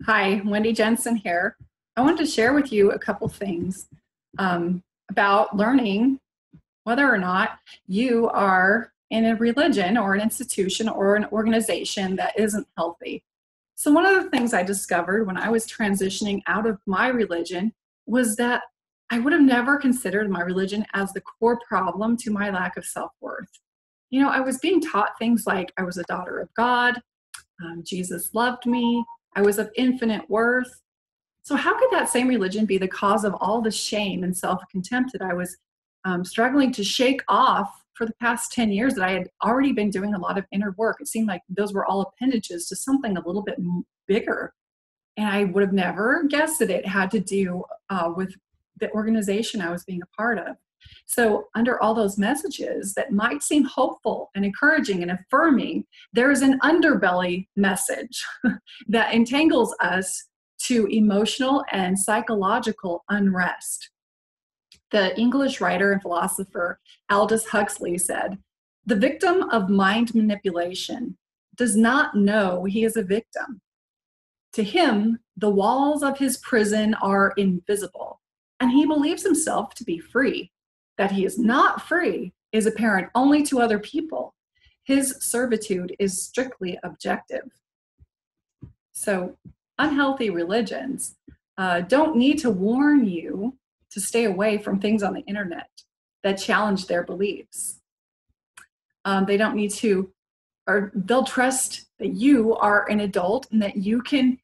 Hi, Wendi Jensen here. I wanted to share with you a couple things about learning whether or not you are in a religion or an institution or an organization that isn't healthy. So, one of the things I discovered when I was transitioning out of my religion was that I would have never considered my religion as the core problem to my lack of self worth. I was being taught things like I was a daughter of God, Jesus loved me, I was of infinite worth. So, how could that same religion be the cause of all the shame and self contempt that I was struggling to shake off for the past 10 years that I had already been doing a lot of inner work? It seemed like those were all appendages to something a little bit bigger. And I would have never guessed that it had to do with the organization I was being a part of. So, under all those messages that might seem hopeful and encouraging and affirming, there is an underbelly message that entangles us to emotional and psychological unrest. The English writer and philosopher Aldous Huxley said, "The victim of mind manipulation does not know he is a victim. To him, the walls of his prison are invisible, and he believes himself to be free. That he is not free is apparent only to other people. His servitude is strictly objective." So, unhealthy religions don't need to warn you to stay away from things on the internet that challenge their beliefs. They don't need to, or they'll trust that you are an adult and that you can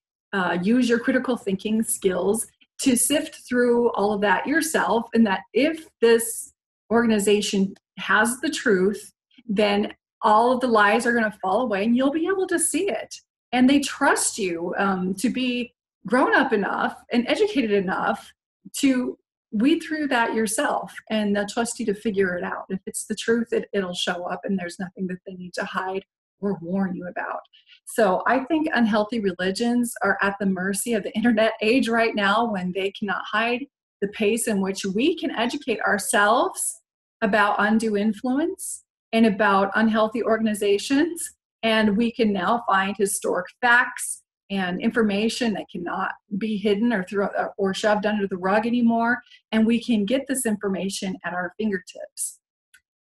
use your critical thinking skills to sift through all of that yourself, and that if this organization has the truth, then all of the lies are going to fall away and you'll be able to see it. And they trust you to be grown up enough and educated enough to weed through that yourself, and they'll trust you to figure it out. If it's the truth, it'll show up, and there's nothing that they need to hide or warn you about. So I think unhealthy religions are at the mercy of the internet age right now, when they cannot hide the pace in which we can educate ourselves about undue influence and about unhealthy organizations. And we can now find historic facts and information that cannot be hidden or shoved under the rug anymore. And we can get this information at our fingertips.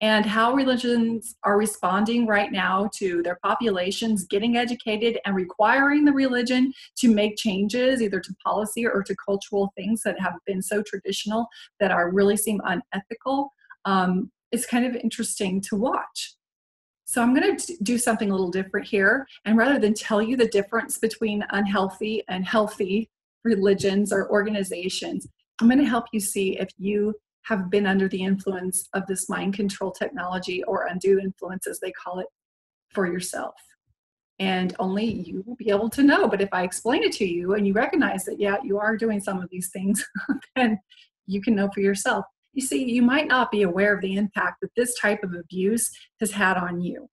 And how religions are responding right now to their populations getting educated and requiring the religion to make changes either to policy or to cultural things that have been so traditional that are really seem unethical, it's kind of interesting to watch. So I'm going to do something a little different here. And rather than tell you the difference between unhealthy and healthy religions or organizations, I'm going to help you see if you have been under the influence of this mind control technology, or undue influence, as they call it, for yourself. And only you will be able to know. But if I explain it to you and you recognize that, yeah, you are doing some of these things, then you can know for yourself. You see, you might not be aware of the impact that this type of abuse has had on you.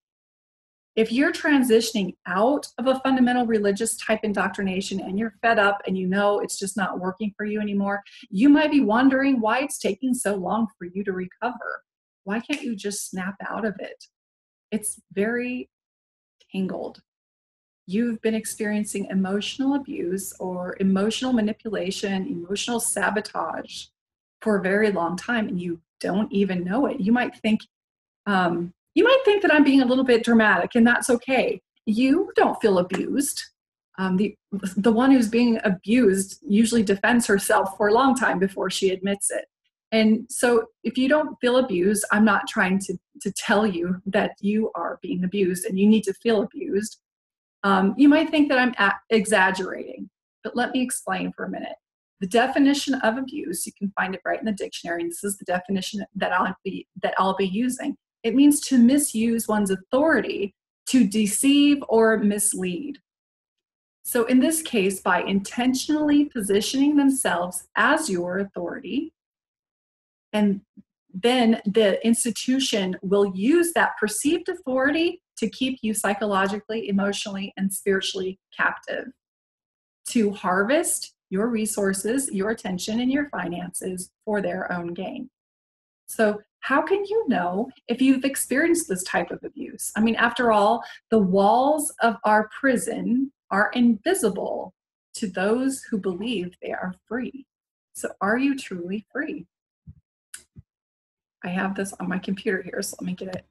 If you're transitioning out of a fundamental religious type indoctrination and you're fed up and you know it's just not working for you anymore, you might be wondering why it's taking so long for you to recover. Why can't you just snap out of it? It's very tangled. You've been experiencing emotional abuse or emotional manipulation, emotional sabotage for a very long time, and you don't even know it. You might think that I'm being a little bit dramatic, and that's okay. You don't feel abused. The one who's being abused usually defends herself for a long time before she admits it. And so if you don't feel abused, I'm not trying to tell you that you are being abused and you need to feel abused. You might think that I'm exaggerating, but let me explain for a minute. The definition of abuse, you can find it right in the dictionary, and this is the definition that I'll be using. It means to misuse one's authority to deceive or mislead. So in this case, by intentionally positioning themselves as your authority, and then the institution will use that perceived authority to keep you psychologically, emotionally, and spiritually captive, to harvest your resources, your attention, and your finances for their own gain. So how can you know if you've experienced this type of abuse? I mean, after all, the walls of our prison are invisible to those who believe they are free. So are you truly free? I have this on my computer here, so let me get it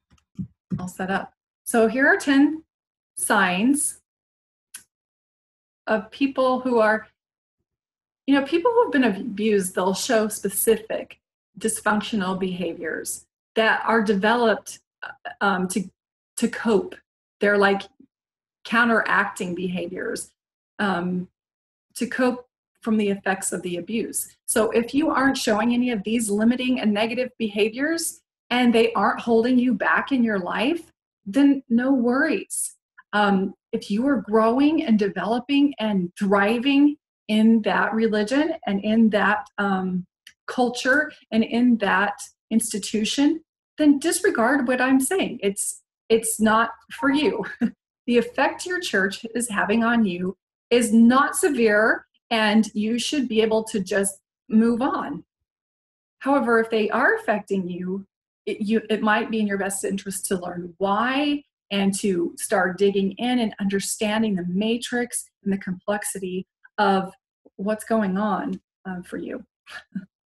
all set up. So here are 10 signs of people who are, people who have been abused. They'll show specific dysfunctional behaviors that are developed to cope. They're like counteracting behaviors to cope from the effects of the abuse. So if you aren't showing any of these limiting and negative behaviors and they aren't holding you back in your life, then no worries. If you are growing and developing and thriving in that religion and in that culture and in that institution, then disregard what I'm saying. It's not for you. The effect your church is having on you is not severe, and you should be able to just move on. However, if they are affecting you, it might be in your best interest to learn why and to start digging in and understanding the matrix and the complexity of what's going on for you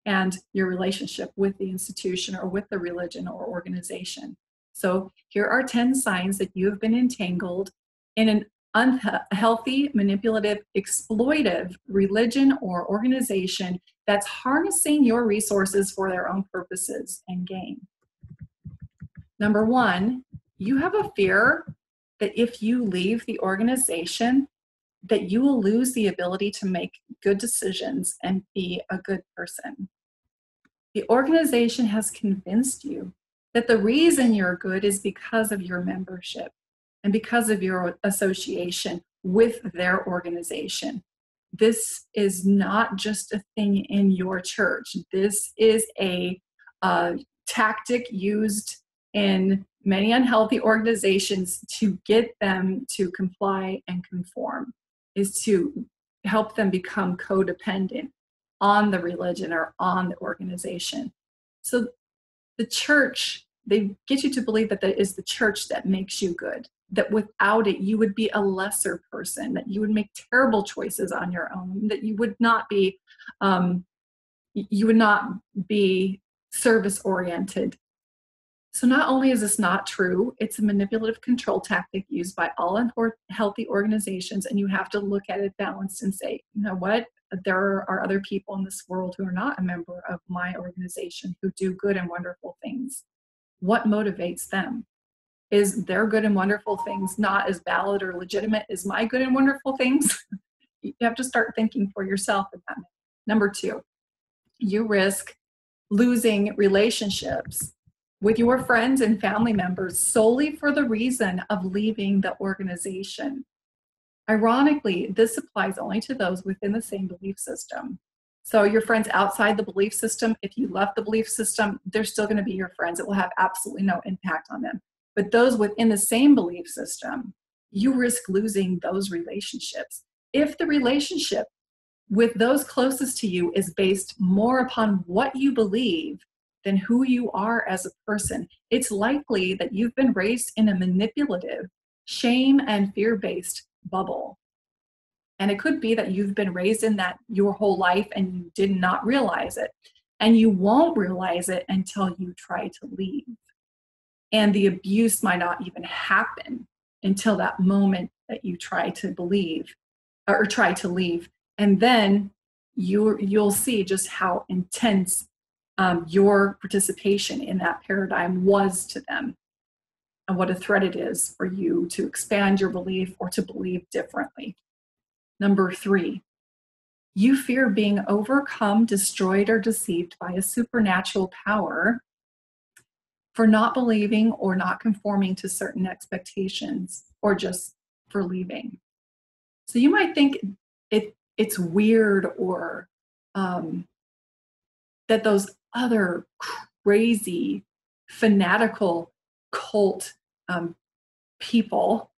and your relationship with the institution or with the religion or organization. So here are 10 signs that you have been entangled in an unhealthy, manipulative, exploitive religion or organization that's harnessing your resources for their own purposes and gain. Number 1, you have a fear that if you leave the organization, that you will lose the ability to make good decisions and be a good person. The organization has convinced you that the reason you're good is because of your membership and because of your association with their organization. This is not just a thing in your church. This is a tactic used in many unhealthy organizations to get them to comply and conform, is to help them become codependent on the religion or on the organization. So the church, they get you to believe that it is the church that makes you good, that without it, you would be a lesser person, that you would make terrible choices on your own, that you would not be service-oriented. So not only is this not true, it's a manipulative control tactic used by all unhealthy organizations, and you have to look at it balanced and say, you know what? There are other people in this world who are not a member of my organization who do good and wonderful things. What motivates them? Is their good and wonderful things not as valid or legitimate as my good and wonderful things? You have to start thinking for yourself about it. Number 2, you risk losing relationships with your friends and family members solely for the reason of leaving the organization. Ironically, this applies only to those within the same belief system. So your friends outside the belief system, if you left the belief system, they're still going to be your friends. It will have absolutely no impact on them. But those within the same belief system, you risk losing those relationships. If the relationship with those closest to you is based more upon what you believe than who you are as a person, it's likely that you've been raised in a manipulative, shame and fear-based bubble. And it could be that you've been raised in that your whole life and you did not realize it. And you won't realize it until you try to leave. And the abuse might not even happen until that moment that you try to believe or try to leave. And then you'll see just how intense your participation in that paradigm was to them, and what a threat it is for you to expand your belief or to believe differently. Number 3, you fear being overcome, destroyed, or deceived by a supernatural power for not believing or not conforming to certain expectations, or just for leaving. So you might think it's weird, or that those other crazy, fanatical cult people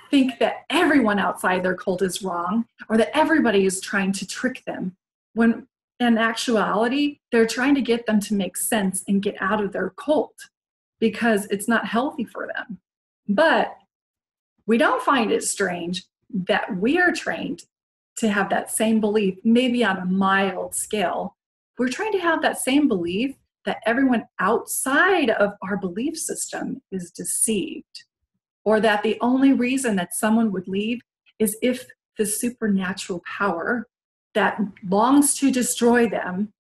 think that everyone outside their cult is wrong, or that everybody is trying to trick them, when in actuality, they're trying to get them to make sense and get out of their cult because it's not healthy for them. But we don't find it strange that we are trained to have that same belief, maybe on a mild scale. We're trying to have that same belief that everyone outside of our belief system is deceived, or that the only reason that someone would leave is if the supernatural power that longs to destroy them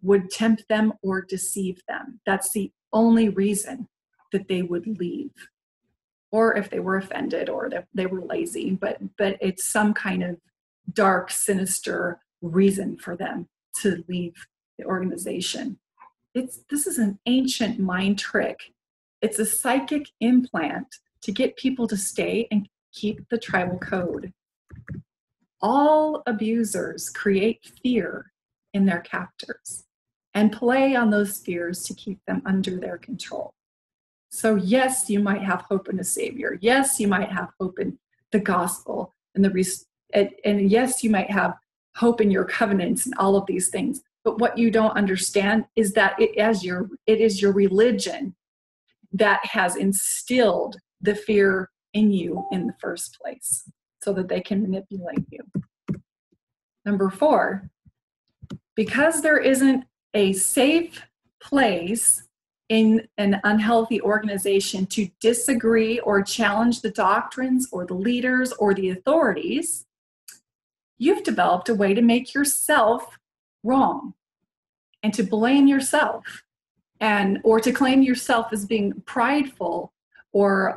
would tempt them or deceive them. That's the only reason that they would leave. Or if they were offended, or that they were lazy, but it's some kind of dark, sinister reason for them to leave the organization. This is an ancient mind trick. It's a psychic implant to get people to stay and keep the tribal code. All abusers create fear in their captors and play on those fears to keep them under their control. So yes, you might have hope in a savior. Yes, you might have hope in the gospel and and yes, you might have hope in your covenants and all of these things. But what you don't understand is that it is your religion that has instilled the fear in you in the first place, so that they can manipulate you. Number 4, because there isn't a safe place in an unhealthy organization to disagree or challenge the doctrines or the leaders or the authorities, you've developed a way to make yourself wrong and to blame yourself, or to claim yourself as being prideful or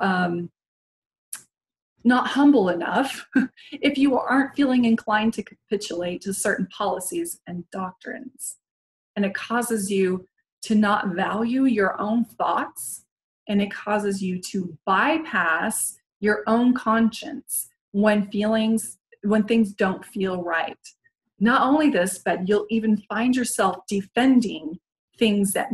not humble enough if you aren't feeling inclined to capitulate to certain policies and doctrines. And it causes you to not value your own thoughts, and it causes you to bypass your own conscience when things don't feel right. Not only this, but you'll even find yourself defending things that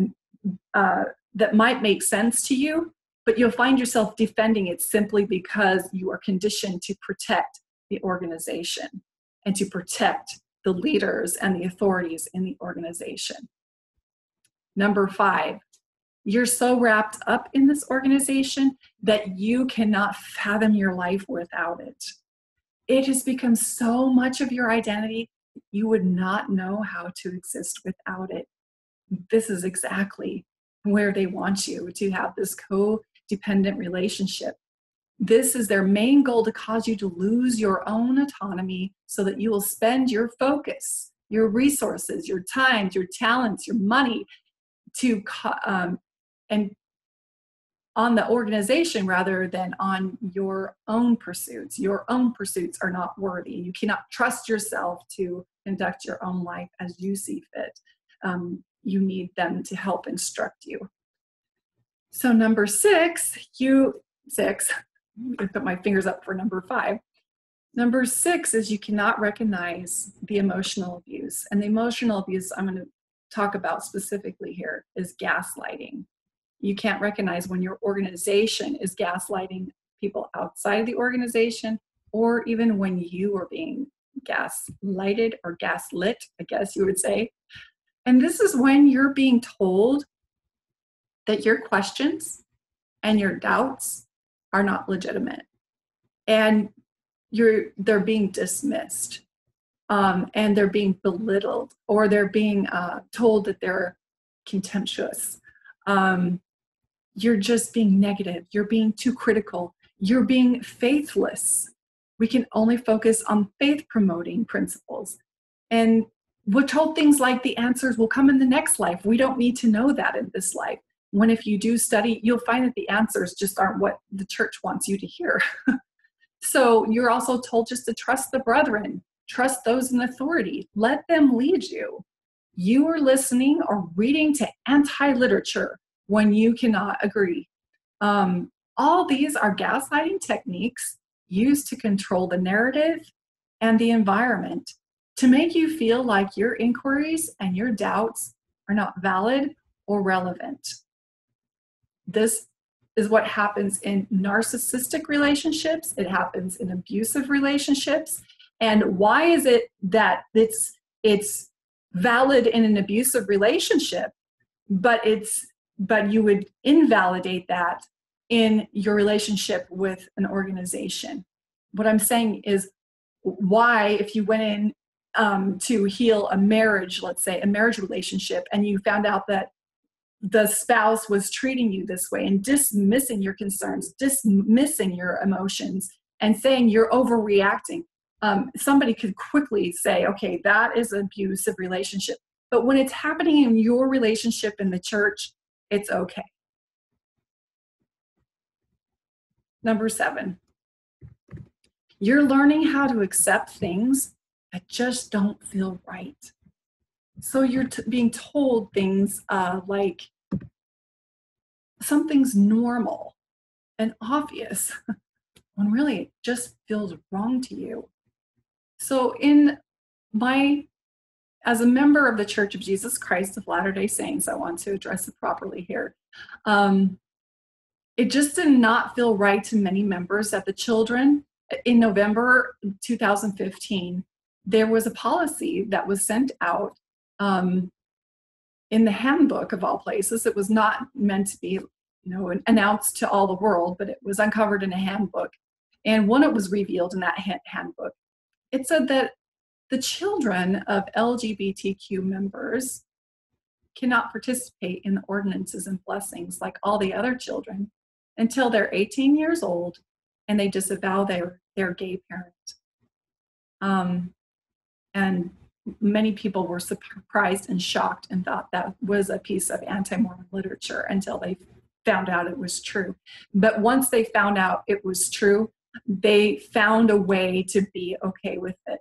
might make sense to you, but you'll find yourself defending it simply because you are conditioned to protect the organization and to protect the leaders and the authorities in the organization. Number 5, you're so wrapped up in this organization that you cannot fathom your life without it. It has become so much of your identity, you would not know how to exist without it. This is exactly where they want you to have this codependent relationship. This is their main goal, to cause you to lose your own autonomy so that you will spend your focus, your resources, your time, your talents, your money and on the organization rather than on your own pursuits. Your own pursuits are not worthy. You cannot trust yourself to conduct your own life as you see fit. You need them to help instruct you. So number 6, I put my fingers up for number 5. Number 6 is you cannot recognize the emotional abuse. And the emotional abuse I'm going to talk about specifically here is gaslighting. You can't recognize when your organization is gaslighting people outside of the organization, or even when you are being gaslighted or gaslit, I guess you would say. And this is when you're being told that your questions and your doubts are not legitimate, and they're being dismissed, and they're being belittled, or they're being told that they're contemptuous. You're just being negative. You're being too critical. You're being faithless. We can only focus on faith-promoting principles. And we're told things like the answers will come in the next life. We don't need to know that in this life. When if you do study, you'll find that the answers just aren't what the church wants you to hear. So you're also told just to trust the brethren, trust those in authority, let them lead you. You are listening or reading to anti-literature when you cannot agree. All these are gaslighting techniques used to control the narrative and the environment to make you feel like your inquiries and your doubts are not valid or relevant. This is what happens in narcissistic relationships. It happens in abusive relationships. And why is it that it's valid in an abusive relationship, but you would invalidate that in your relationship with an organization? What I'm saying is, why, if you went in to heal a marriage, let's say a marriage relationship, and you found out that the spouse was treating you this way and dismissing your concerns, dismissing your emotions, and saying you're overreacting, somebody could quickly say, okay, that is an abusive relationship. But when it's happening in your relationship in the church, it's okay. Number 7, you're learning how to accept things that just don't feel right. So you're being told things like something's normal and obvious when really it just feels wrong to you. So as a member of the Church of Jesus Christ of Latter-day Saints, I want to address it properly here. It just did not feel right to many members that the children, in November 2015, there was a policy that was sent out in the handbook of all places. It was not meant to be, announced to all the world, but it was uncovered in a handbook. And when it was revealed in that handbook, it said that the children of LGBTQ members cannot participate in the ordinances and blessings like all the other children until they're 18 years old and they disavow their gay parent. And many people were surprised and shocked and thought that was a piece of anti-Mormon literature until they found out it was true. But once they found out it was true, they found a way to be okay with it.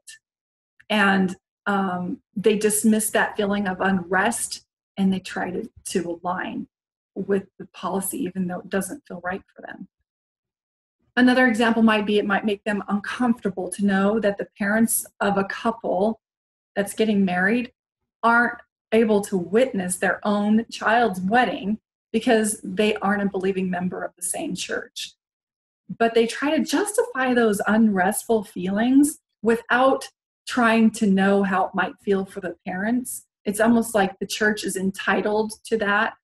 And they dismissed that feeling of unrest, and they tried to align with the policy, even though it doesn't feel right for them. Another example might be, it might make them uncomfortable to know that the parents of a couple that's getting married aren't able to witness their own child's wedding because they aren't a believing member of the same church. But they try to justify those unrestful feelings without trying to know how it might feel for the parents. It's almost like the church is entitled to that.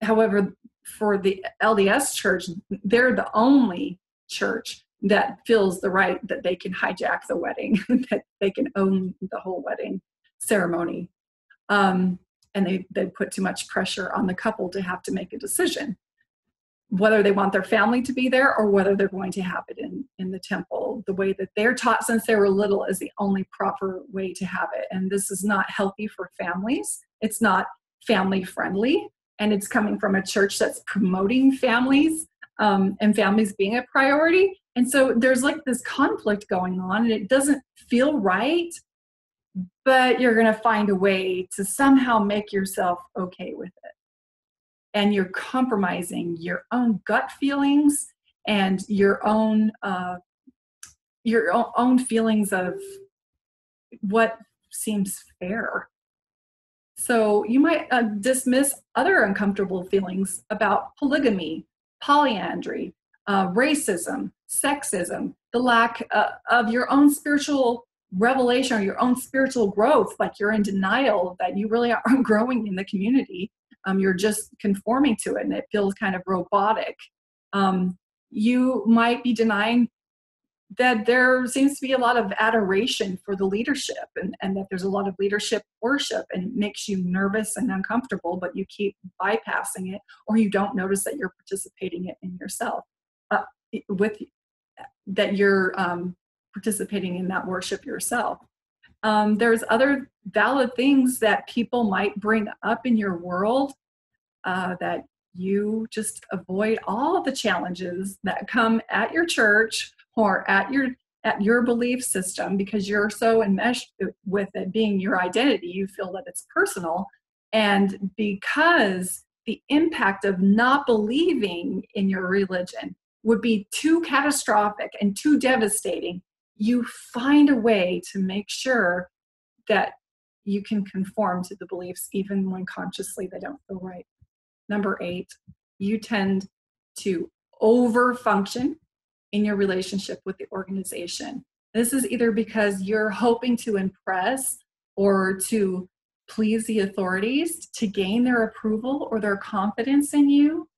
However, for the LDS church, they're the only church that feels the right that they can hijack the wedding, that they can own the whole wedding ceremony. And they put too much pressure on the couple to have to make a decision, whether they want their family to be there or whether they're going to have it in the temple. The way that they're taught since they were little is the only proper way to have it. And this is not healthy for families. It's not family friendly. And it's coming from a church that's promoting families and families being a priority. And so there's like this conflict going on, and it doesn't feel right, but you're going to find a way to somehow make yourself okay with it. And you're compromising your own gut feelings and your own feelings of what seems fair. So you might dismiss other uncomfortable feelings about polygamy, polyandry, racism, sexism, the lack of your own spiritual revelation or your own spiritual growth, like you're in denial that you really aren't growing in the community. You're just conforming to it, and it feels kind of robotic. You might be denying that there seems to be a lot of adoration for the leadership, and that there's a lot of leadership worship, and it makes you nervous and uncomfortable, but you keep bypassing it, or you don't notice that you're participating in yourself, that you're participating in that worship yourself. There's other valid things that people might bring up in your world that you just avoid all of the challenges that come at your church or at your belief system, because you're so enmeshed with it being your identity. You feel that it's personal, and because the impact of not believing in your religion would be too catastrophic and too devastating, you find a way to make sure that you can conform to the beliefs even when consciously they don't feel right. Number 8, you tend to overfunction in your relationship with the organization. This is either because you're hoping to impress or to please the authorities to gain their approval or their confidence in you,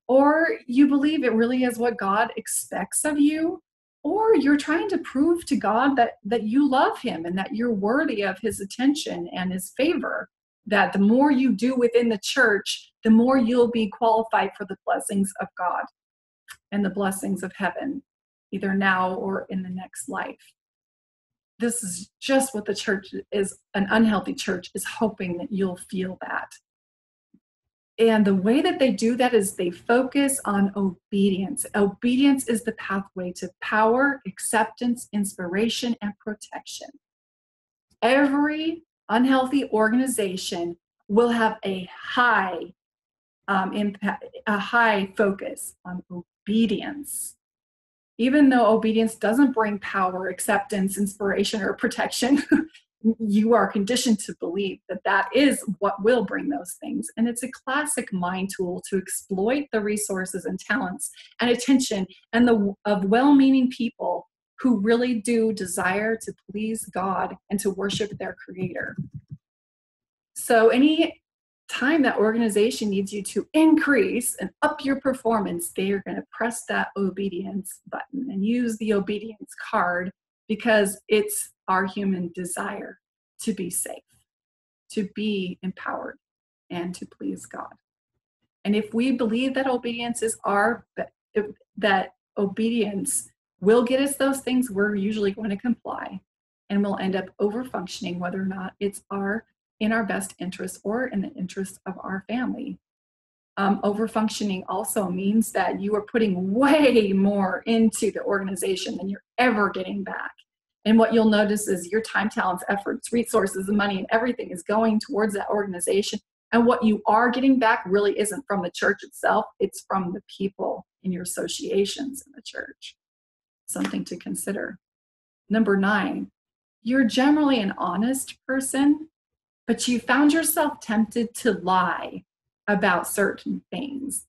or you believe it really is what God expects of you, or you're trying to prove to God that you love him and that you're worthy of his attention and his favor, that the more you do within the church, the more you'll be qualified for the blessings of God and the blessings of heaven, either now or in the next life. This is just what the church is, an unhealthy church is hoping that you'll feel that. And the way that they do that is they focus on obedience. Obedience is the pathway to power, acceptance, inspiration, and protection. Every unhealthy organization will have a high impact, a high focus on obedience. Even though obedience doesn't bring power, acceptance, inspiration, or protection, you are conditioned to believe that that is what will bring those things. And it's a classic mind tool to exploit the resources and talents and attention of well-meaning people who really do desire to please God and to worship their Creator. So any time that organization needs you to increase and up your performance, they are going to press that obedience button and use the obedience card, because it's our human desire to be safe, to be empowered, and to please God. And if we believe that obedience is that obedience will get us those things, we're usually going to comply, and we'll end up over-functioning, whether or not it's in our best interest or in the interest of our family. Over-functioning also means that you are putting way more into the organization than you're ever getting back. And what you'll notice is your time, talents, efforts, resources, and money, and everything is going towards that organization. And what you are getting back really isn't from the church itself, it's from the people in your associations in the church. Something to consider. Number 9, you're generally an honest person, but you found yourself tempted to lie about certain things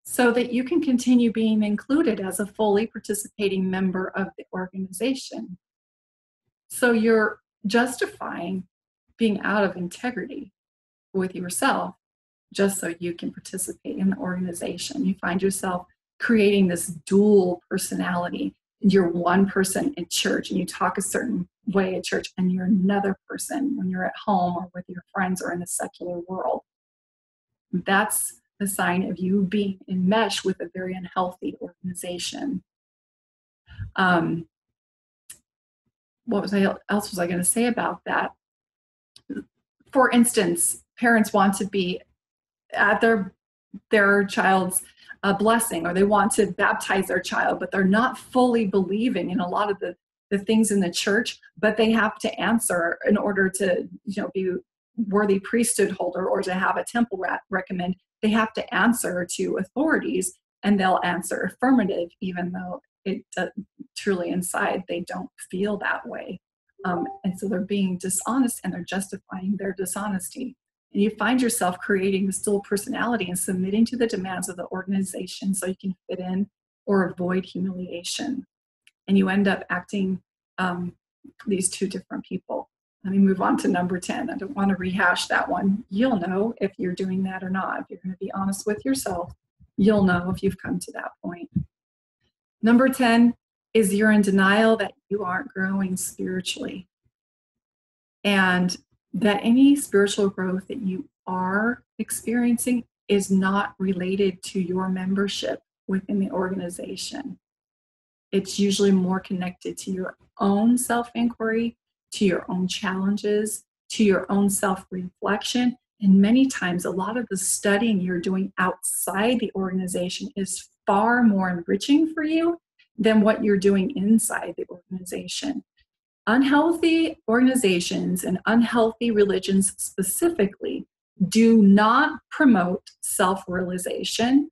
so that you can continue being included as a fully participating member of the organization. So you're justifying being out of integrity with yourself just so you can participate in the organization. You find yourself creating this dual personality. You're one person in church and you talk a certain way at church, and you're another person when you're at home or with your friends or in the secular world. That's a sign of you being enmeshed with a very unhealthy organization. What else was I going to say about that? For instance, parents want to be at their child's blessing, or they want to baptize their child, but they're not fully believing in a lot of the things in the church, but they have to answer in order to be worthy priesthood holder or to have a temple recommend. They have to answer to authorities, and they'll answer affirmative even though it truly inside they don't feel that way. And so they're being dishonest, and they're justifying their dishonesty. And you find yourself creating this dual personality and submitting to the demands of the organization so you can fit in or avoid humiliation. And you end up acting these two different people. Let me move on to number 10. I don't want to rehash that one. You'll know if you're doing that or not. If you're going to be honest with yourself, you'll know if you've come to that point. Number 10 is you're in denial that you aren't growing spiritually, and that any spiritual growth that you are experiencing is not related to your membership within the organization. It's usually more connected to your own self-inquiry, to your own challenges, to your own self-reflection. And many times, a lot of the studying you're doing outside the organization is far more enriching for you than what you're doing inside the organization. Unhealthy organizations and unhealthy religions specifically do not promote self-realization,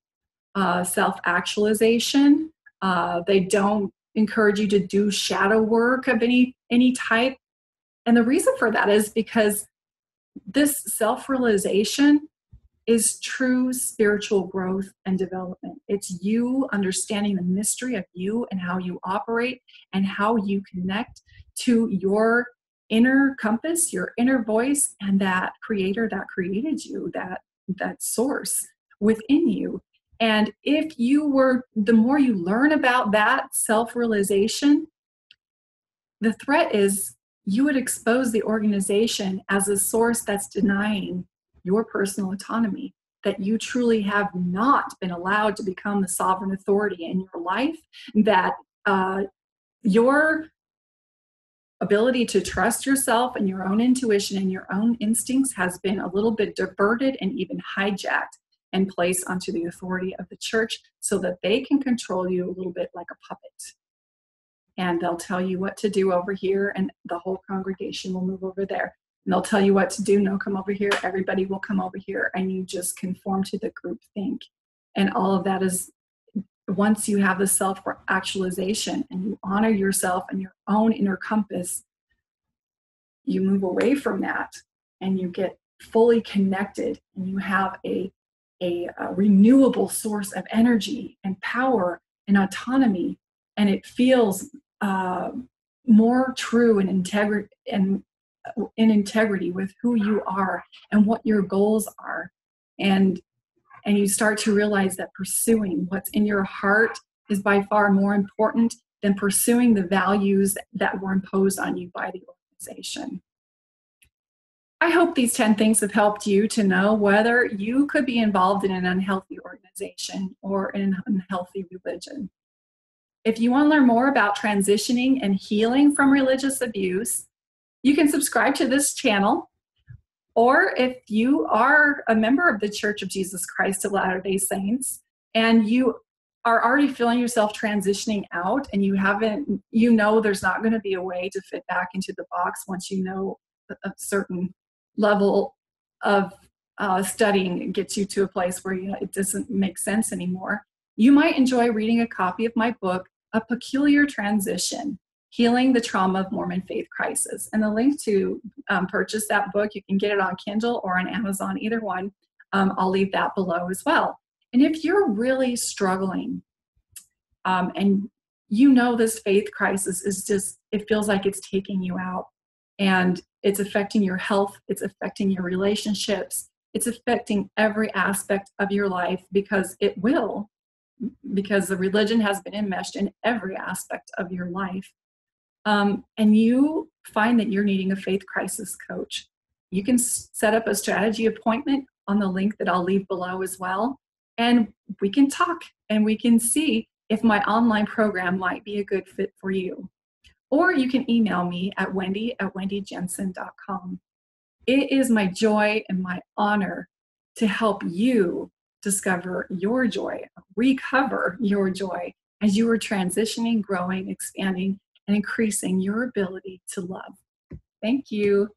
self-actualization. They don't encourage you to do shadow work of any type. And the reason for that is because this self-realization is true spiritual growth and development. It's you understanding the mystery of you and how you operate and how you connect to your inner compass, your inner voice, and that creator that created you, that source within you. And if you were, the more you learn about that self-realization, the threat is you would expose the organization as a source that's denying your personal autonomy, that you truly have not been allowed to become the sovereign authority in your life, that your ability to trust yourself and your own intuition and your own instincts has been a little bit diverted and even hijacked and placed onto the authority of the church so that they can control you a little bit like a puppet. And they'll tell you what to do over here, and the whole congregation will move over there. And they'll tell you what to do, no, come over here, everybody will come over here, and you just conform to the group think. And all of that is, once you have the self-actualization and you honor yourself and your own inner compass, you move away from that and you get fully connected, and you have a renewable source of energy and power and autonomy, and it feels more true and in integrity with who you are and what your goals are. And you start to realize that pursuing what's in your heart is by far more important than pursuing the values that were imposed on you by the organization. I hope these 10 things have helped you to know whether you could be involved in an unhealthy organization or in an unhealthy religion. If you want to learn more about transitioning and healing from religious abuse, you can subscribe to this channel. Or if you are a member of the Church of Jesus Christ of Latter-day Saints and you are already feeling yourself transitioning out and you know there's not going to be a way to fit back into the box once you know a certain level of studying gets you to a place where it doesn't make sense anymore, you might enjoy reading a copy of my book, A Peculiar Transition: Healing the Trauma of Mormon Faith Crisis. And the link to purchase that book, you can get it on Kindle or on Amazon, either one. I'll leave that below as well. And if you're really struggling and you know this faith crisis is just, it feels like it's taking you out and it's affecting your health, it's affecting your relationships, it's affecting every aspect of your life, because it will, because the religion has been enmeshed in every aspect of your life. And you find that you're needing a faith crisis coach, you can set up a strategy appointment on the link that I'll leave below as well. And we can talk and we can see if my online program might be a good fit for you. Or you can email me at wendy@wendyjensen.com. It is my joy and my honor to help you discover your joy, recover your joy as you are transitioning, growing, expanding, and increasing your ability to love. Thank you.